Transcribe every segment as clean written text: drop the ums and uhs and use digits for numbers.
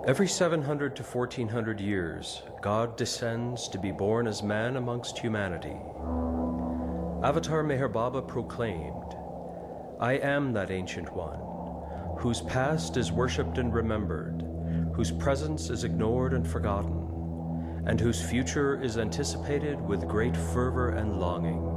Every 700 to 1400 years, God descends to be born as man amongst humanity. Avatar Meher Baba proclaimed, "I am that ancient one, whose past is worshipped and remembered, whose presence is ignored and forgotten, and whose future is anticipated with great fervor and longing."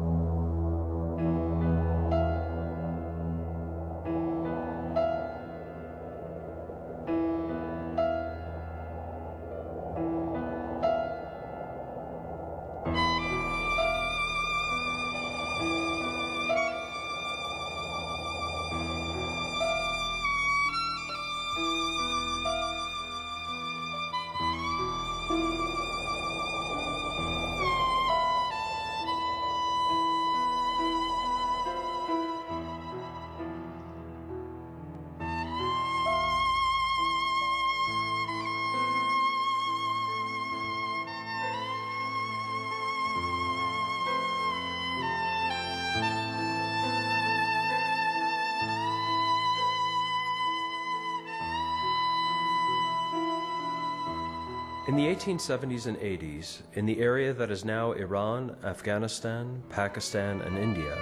In the 1870s and 80s, in the area that is now Iran, Afghanistan, Pakistan, and India,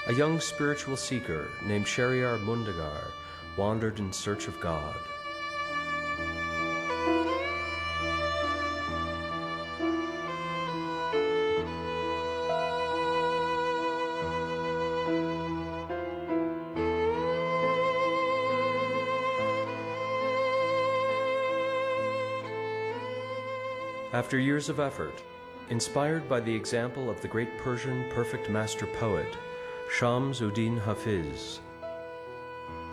a young spiritual seeker named Shahryar Mundegar wandered in search of God. After years of effort, inspired by the example of the great Persian perfect master poet, Shams-ud-Din Hafiz,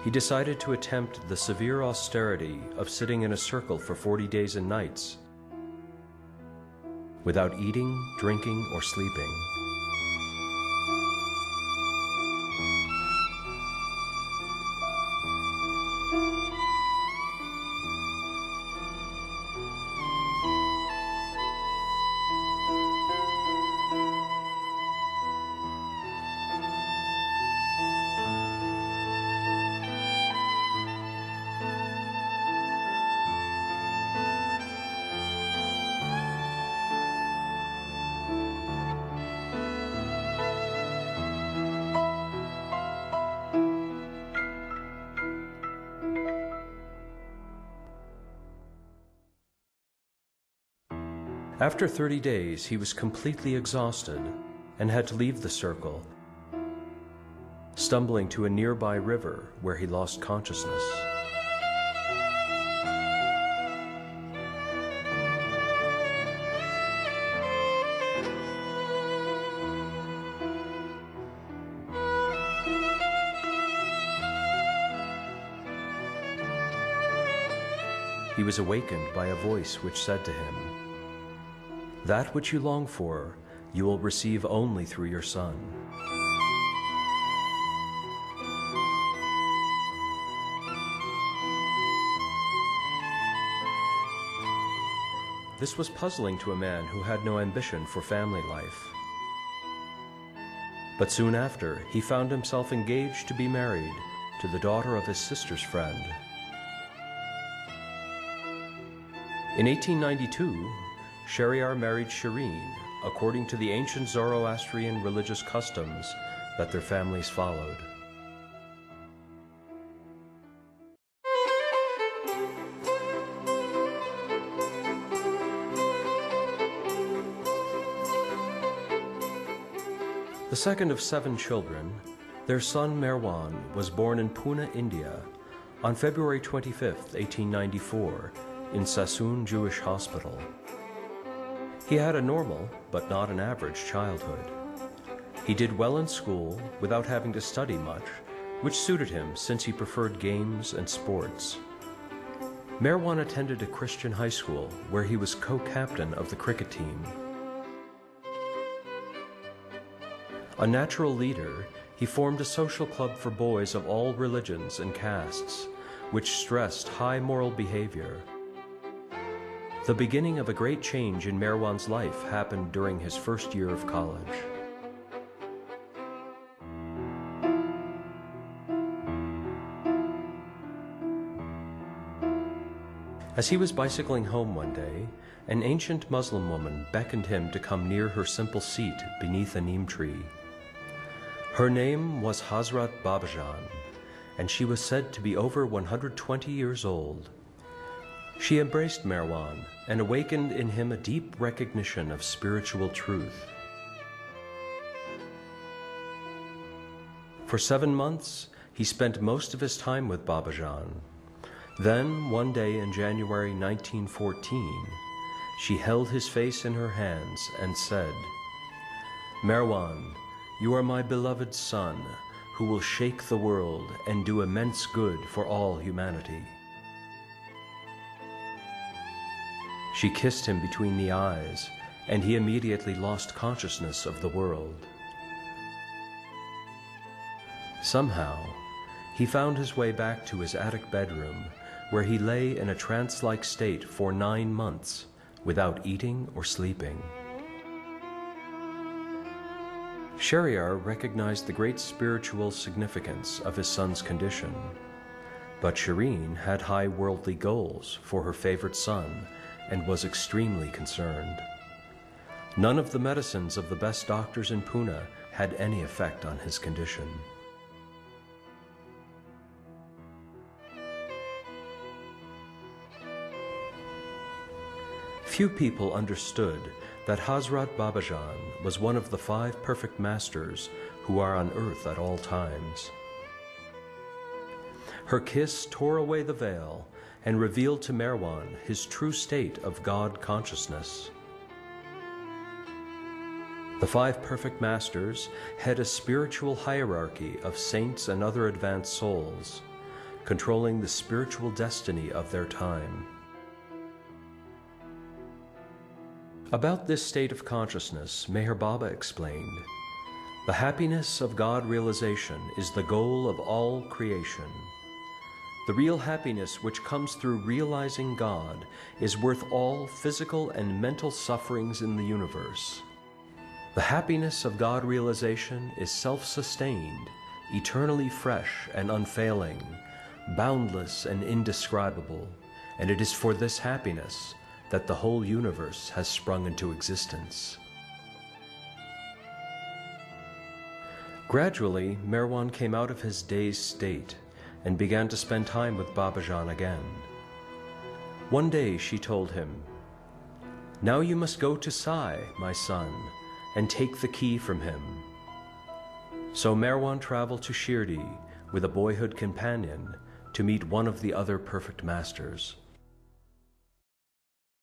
he decided to attempt the severe austerity of sitting in a circle for 40 days and nights without eating, drinking, or sleeping. After 30 days, he was completely exhausted and had to leave the circle, stumbling to a nearby river where he lost consciousness. He was awakened by a voice which said to him, "That which you long for, you will receive only through your son." This was puzzling to a man who had no ambition for family life. But soon after, he found himself engaged to be married to the daughter of his sister's friend. In 1892, Shahryar married Shireen according to the ancient Zoroastrian religious customs that their families followed. The second of 7 children, their son Merwan was born in Pune, India on February 25, 1894, in Sassoon Jewish Hospital. He had a normal, but not an average, childhood. He did well in school without having to study much, which suited him since he preferred games and sports. Merwan attended a Christian high school where he was co-captain of the cricket team. A natural leader, he formed a social club for boys of all religions and castes, which stressed high moral behavior. The beginning of a great change in Merwan's life happened during his first year of college. As he was bicycling home one day, an ancient Muslim woman beckoned him to come near her simple seat beneath a neem tree. Her name was Hazrat Babajan, and she was said to be over 120 years old. She embraced Merwan and awakened in him a deep recognition of spiritual truth. For 7 months, he spent most of his time with Babajan. Then, one day in January 1914, she held his face in her hands and said, "Merwan, you are my beloved son, who will shake the world and do immense good for all humanity." She kissed him between the eyes, and he immediately lost consciousness of the world. Somehow, he found his way back to his attic bedroom, where he lay in a trance-like state for 9 months, without eating or sleeping. Shahryar recognized the great spiritual significance of his son's condition, but Shireen had high worldly goals for her favorite son and was extremely concerned. None of the medicines of the best doctors in Pune had any effect on his condition. Few people understood that Hazrat Babajan was one of the 5 perfect masters who are on earth at all times. Her kiss tore away the veil and revealed to Merwan his true state of God consciousness. The 5 perfect masters had a spiritual hierarchy of saints and other advanced souls, controlling the spiritual destiny of their time. About this state of consciousness, Meher Baba explained, "The happiness of God realization is the goal of all creation. The real happiness which comes through realizing God is worth all physical and mental sufferings in the universe. The happiness of God realization is self-sustained, eternally fresh and unfailing, boundless and indescribable, and it is for this happiness that the whole universe has sprung into existence." Gradually, Merwan came out of his dazed state and began to spend time with Babajan again. One day she told him, "Now you must go to Sai, my son, and take the key from him." So Merwan traveled to Shirdi with a boyhood companion to meet one of the other perfect masters.